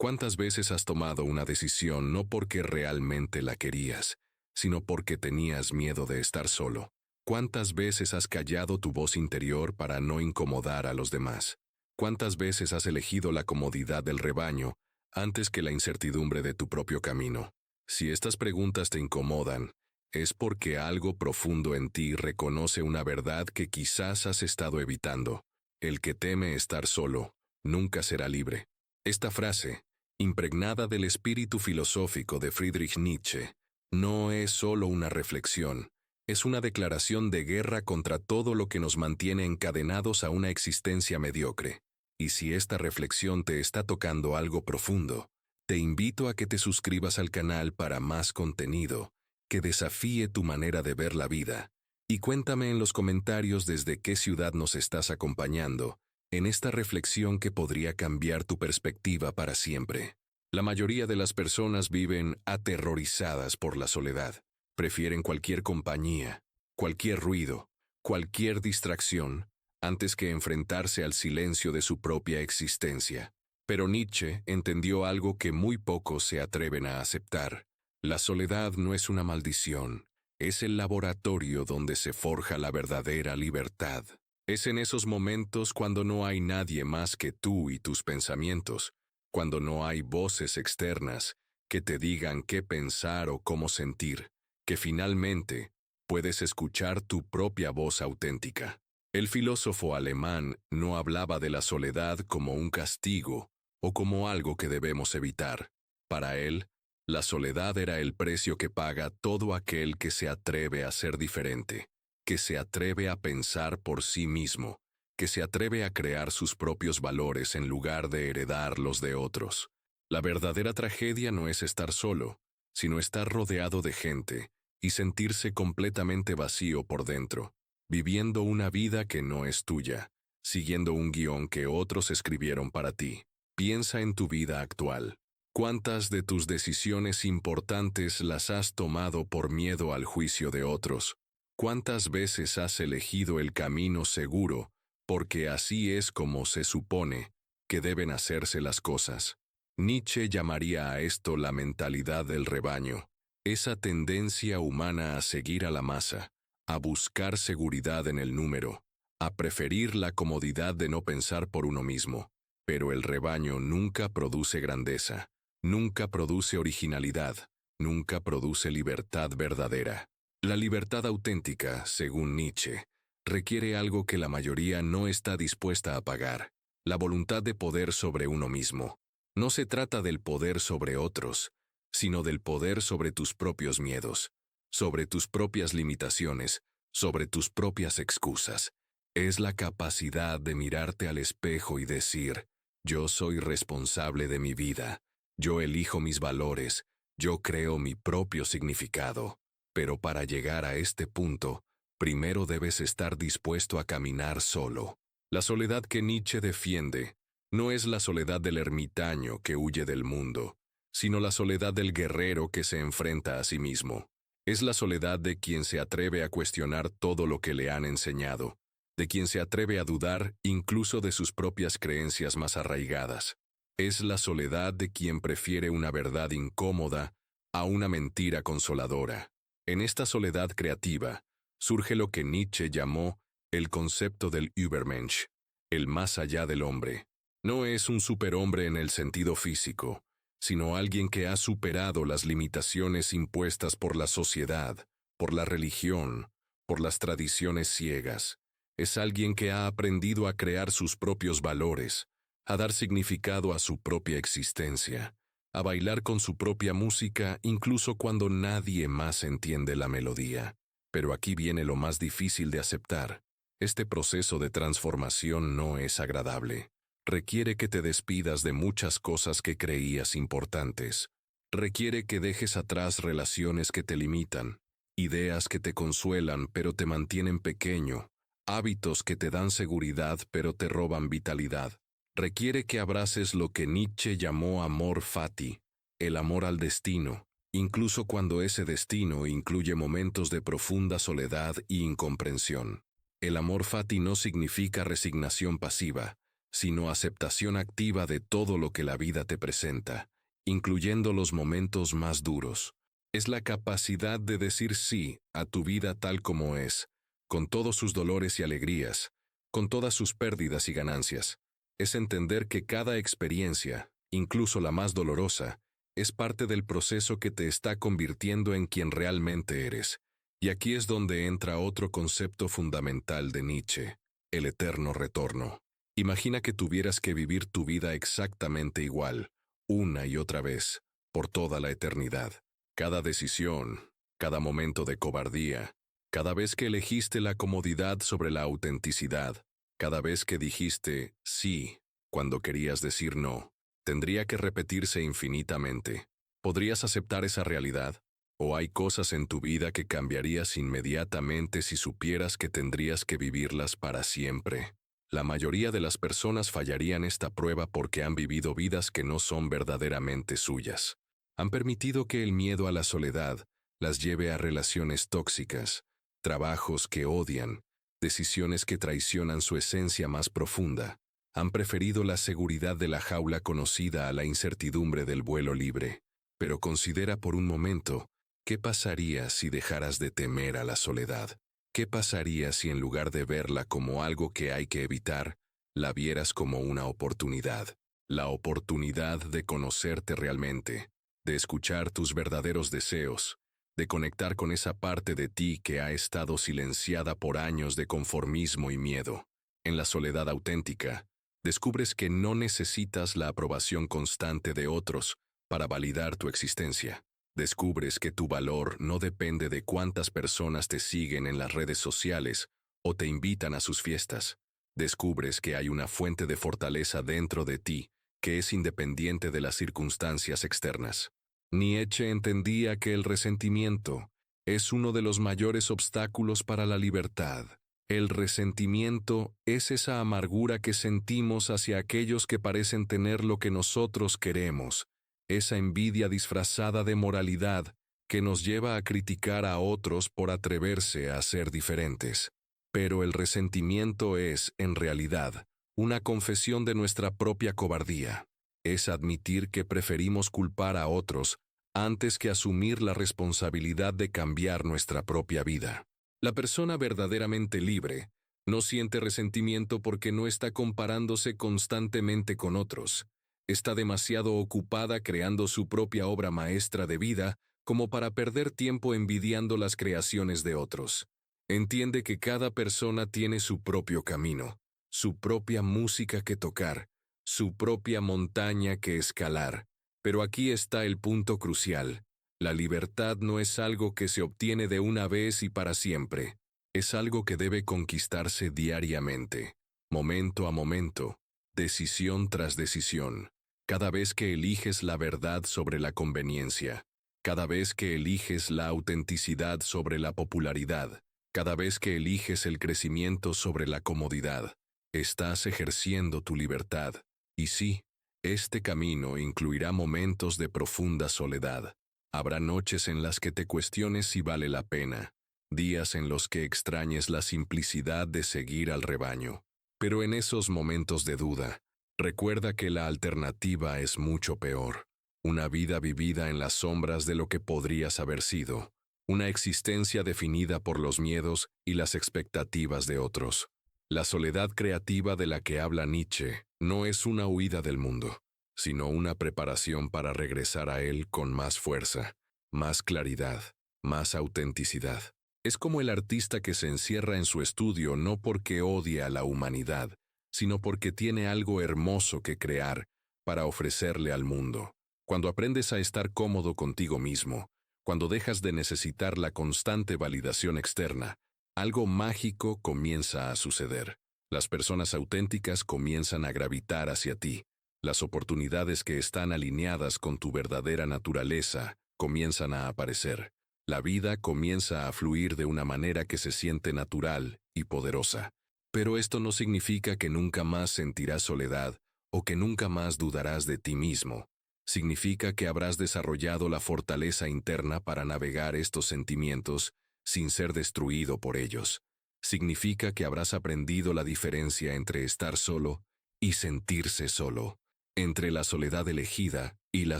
¿Cuántas veces has tomado una decisión no porque realmente la querías, sino porque tenías miedo de estar solo? ¿Cuántas veces has callado tu voz interior para no incomodar a los demás? ¿Cuántas veces has elegido la comodidad del rebaño antes que la incertidumbre de tu propio camino? Si estas preguntas te incomodan, es porque algo profundo en ti reconoce una verdad que quizás has estado evitando. El que teme estar solo, nunca será libre. Esta frase, impregnada del espíritu filosófico de Friedrich Nietzsche, no es solo una reflexión, es una declaración de guerra contra todo lo que nos mantiene encadenados a una existencia mediocre. Y si esta reflexión te está tocando algo profundo, te invito a que te suscribas al canal para más contenido que desafíe tu manera de ver la vida. Y cuéntame en los comentarios desde qué ciudad nos estás acompañando en esta reflexión que podría cambiar tu perspectiva para siempre. La mayoría de las personas viven aterrorizadas por la soledad. Prefieren cualquier compañía, cualquier ruido, cualquier distracción, antes que enfrentarse al silencio de su propia existencia. Pero Nietzsche entendió algo que muy pocos se atreven a aceptar. La soledad no es una maldición, es el laboratorio donde se forja la verdadera libertad. Es en esos momentos cuando no hay nadie más que tú y tus pensamientos, cuando no hay voces externas que te digan qué pensar o cómo sentir, que finalmente puedes escuchar tu propia voz auténtica. El filósofo alemán no hablaba de la soledad como un castigo o como algo que debemos evitar. Para él, la soledad era el precio que paga todo aquel que se atreve a ser diferente, que se atreve a pensar por sí mismo, que se atreve a crear sus propios valores en lugar de heredar los de otros. La verdadera tragedia no es estar solo, sino estar rodeado de gente y sentirse completamente vacío por dentro, viviendo una vida que no es tuya, siguiendo un guión que otros escribieron para ti. Piensa en tu vida actual. ¿Cuántas de tus decisiones importantes las has tomado por miedo al juicio de otros? ¿Cuántas veces has elegido el camino seguro porque así es como se supone que deben hacerse las cosas? Nietzsche llamaría a esto la mentalidad del rebaño, esa tendencia humana a seguir a la masa, a buscar seguridad en el número, a preferir la comodidad de no pensar por uno mismo. Pero el rebaño nunca produce grandeza, nunca produce originalidad, nunca produce libertad verdadera. La libertad auténtica, según Nietzsche, requiere algo que la mayoría no está dispuesta a pagar: la voluntad de poder sobre uno mismo. No se trata del poder sobre otros, sino del poder sobre tus propios miedos, sobre tus propias limitaciones, sobre tus propias excusas. Es la capacidad de mirarte al espejo y decir: yo soy responsable de mi vida, yo elijo mis valores, yo creo mi propio significado. Pero para llegar a este punto, primero debes estar dispuesto a caminar solo. La soledad que Nietzsche defiende no es la soledad del ermitaño que huye del mundo, sino la soledad del guerrero que se enfrenta a sí mismo. Es la soledad de quien se atreve a cuestionar todo lo que le han enseñado, de quien se atreve a dudar incluso de sus propias creencias más arraigadas. Es la soledad de quien prefiere una verdad incómoda a una mentira consoladora. En esta soledad creativa surge lo que Nietzsche llamó el concepto del Übermensch, el más allá del hombre. No es un superhombre en el sentido físico, sino alguien que ha superado las limitaciones impuestas por la sociedad, por la religión, por las tradiciones ciegas. Es alguien que ha aprendido a crear sus propios valores, a dar significado a su propia existencia, a bailar con su propia música incluso cuando nadie más entiende la melodía. Pero aquí viene lo más difícil de aceptar. Este proceso de transformación no es agradable. Requiere que te despidas de muchas cosas que creías importantes. Requiere que dejes atrás relaciones que te limitan, ideas que te consuelan pero te mantienen pequeño, hábitos que te dan seguridad pero te roban vitalidad. Requiere que abraces lo que Nietzsche llamó amor fati, el amor al destino, incluso cuando ese destino incluye momentos de profunda soledad y incomprensión. El amor fati no significa resignación pasiva, sino aceptación activa de todo lo que la vida te presenta, incluyendo los momentos más duros. Es la capacidad de decir sí a tu vida tal como es, con todos sus dolores y alegrías, con todas sus pérdidas y ganancias. Es entender que cada experiencia, incluso la más dolorosa, es parte del proceso que te está convirtiendo en quien realmente eres. Y aquí es donde entra otro concepto fundamental de Nietzsche, el eterno retorno. Imagina que tuvieras que vivir tu vida exactamente igual, una y otra vez, por toda la eternidad. Cada decisión, cada momento de cobardía, cada vez que elegiste la comodidad sobre la autenticidad, cada vez que dijiste sí cuando querías decir no, tendría que repetirse infinitamente. ¿Podrías aceptar esa realidad? ¿O hay cosas en tu vida que cambiarías inmediatamente si supieras que tendrías que vivirlas para siempre? La mayoría de las personas fallarían esta prueba porque han vivido vidas que no son verdaderamente suyas. Han permitido que el miedo a la soledad las lleve a relaciones tóxicas, trabajos que odian, decisiones que traicionan su esencia más profunda. Han preferido la seguridad de la jaula conocida a la incertidumbre del vuelo libre. Pero considera por un momento, ¿qué pasaría si dejaras de temer a la soledad? ¿Qué pasaría si en lugar de verla como algo que hay que evitar, la vieras como una oportunidad? La oportunidad de conocerte realmente, de escuchar tus verdaderos deseos, de conectar con esa parte de ti que ha estado silenciada por años de conformismo y miedo. En la soledad auténtica, descubres que no necesitas la aprobación constante de otros para validar tu existencia. Descubres que tu valor no depende de cuántas personas te siguen en las redes sociales o te invitan a sus fiestas. Descubres que hay una fuente de fortaleza dentro de ti que es independiente de las circunstancias externas. Nietzsche entendía que el resentimiento es uno de los mayores obstáculos para la libertad. El resentimiento es esa amargura que sentimos hacia aquellos que parecen tener lo que nosotros queremos, esa envidia disfrazada de moralidad que nos lleva a criticar a otros por atreverse a ser diferentes. Pero el resentimiento es, en realidad, una confesión de nuestra propia cobardía. Es admitir que preferimos culpar a otros antes que asumir la responsabilidad de cambiar nuestra propia vida. La persona verdaderamente libre no siente resentimiento porque no está comparándose constantemente con otros. Está demasiado ocupada creando su propia obra maestra de vida como para perder tiempo envidiando las creaciones de otros. Entiende que cada persona tiene su propio camino, su propia música que tocar, su propia montaña que escalar. Pero aquí está el punto crucial. La libertad no es algo que se obtiene de una vez y para siempre. Es algo que debe conquistarse diariamente, momento a momento, decisión tras decisión. Cada vez que eliges la verdad sobre la conveniencia, cada vez que eliges la autenticidad sobre la popularidad, cada vez que eliges el crecimiento sobre la comodidad, estás ejerciendo tu libertad. Y sí, este camino incluirá momentos de profunda soledad. Habrá noches en las que te cuestiones si vale la pena, días en los que extrañes la simplicidad de seguir al rebaño. Pero en esos momentos de duda, recuerda que la alternativa es mucho peor. Una vida vivida en las sombras de lo que podrías haber sido. Una existencia definida por los miedos y las expectativas de otros. La soledad creativa de la que habla Nietzsche no es una huida del mundo, sino una preparación para regresar a él con más fuerza, más claridad, más autenticidad. Es como el artista que se encierra en su estudio no porque odia a la humanidad, sino porque tiene algo hermoso que crear para ofrecerle al mundo. Cuando aprendes a estar cómodo contigo mismo, cuando dejas de necesitar la constante validación externa, algo mágico comienza a suceder. Las personas auténticas comienzan a gravitar hacia ti. Las oportunidades que están alineadas con tu verdadera naturaleza comienzan a aparecer. La vida comienza a fluir de una manera que se siente natural y poderosa. Pero esto no significa que nunca más sentirás soledad o que nunca más dudarás de ti mismo. Significa que habrás desarrollado la fortaleza interna para navegar estos sentimientos sin ser destruido por ellos. Significa que habrás aprendido la diferencia entre estar solo y sentirse solo, entre la soledad elegida y la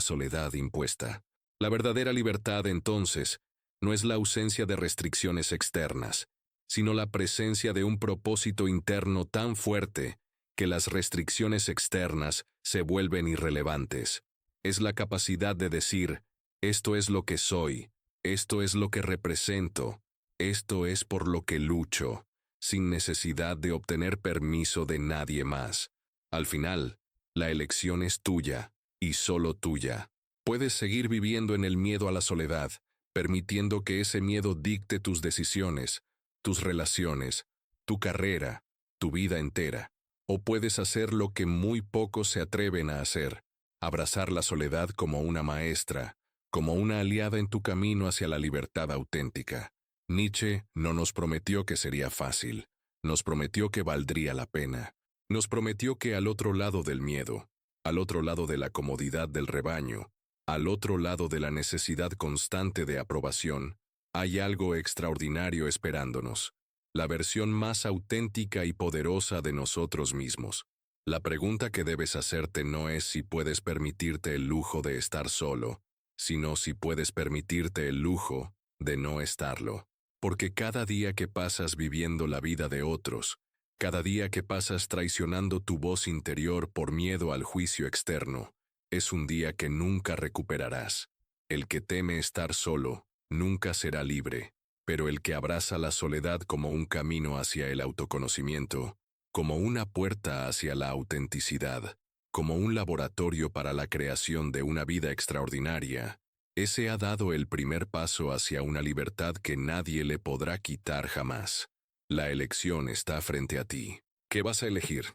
soledad impuesta. La verdadera libertad, entonces, no es la ausencia de restricciones externas, sino la presencia de un propósito interno tan fuerte que las restricciones externas se vuelven irrelevantes. Es la capacidad de decir, esto es lo que soy, esto es lo que represento, esto es por lo que lucho, sin necesidad de obtener permiso de nadie más. Al final, la elección es tuya, y solo tuya. Puedes seguir viviendo en el miedo a la soledad, permitiendo que ese miedo dicte tus decisiones, tus relaciones, tu carrera, tu vida entera. O puedes hacer lo que muy pocos se atreven a hacer, abrazar la soledad como una maestra, como una aliada en tu camino hacia la libertad auténtica. Nietzsche no nos prometió que sería fácil, nos prometió que valdría la pena. Nos prometió que al otro lado del miedo, al otro lado de la comodidad del rebaño, al otro lado de la necesidad constante de aprobación, hay algo extraordinario esperándonos, la versión más auténtica y poderosa de nosotros mismos. La pregunta que debes hacerte no es si puedes permitirte el lujo de estar solo, sino si puedes permitirte el lujo de no estarlo. Porque cada día que pasas viviendo la vida de otros, cada día que pasas traicionando tu voz interior por miedo al juicio externo, es un día que nunca recuperarás. El que teme estar solo, nunca será libre, pero el que abraza la soledad como un camino hacia el autoconocimiento, como una puerta hacia la autenticidad, como un laboratorio para la creación de una vida extraordinaria, ese ha dado el primer paso hacia una libertad que nadie le podrá quitar jamás. La elección está frente a ti. ¿Qué vas a elegir?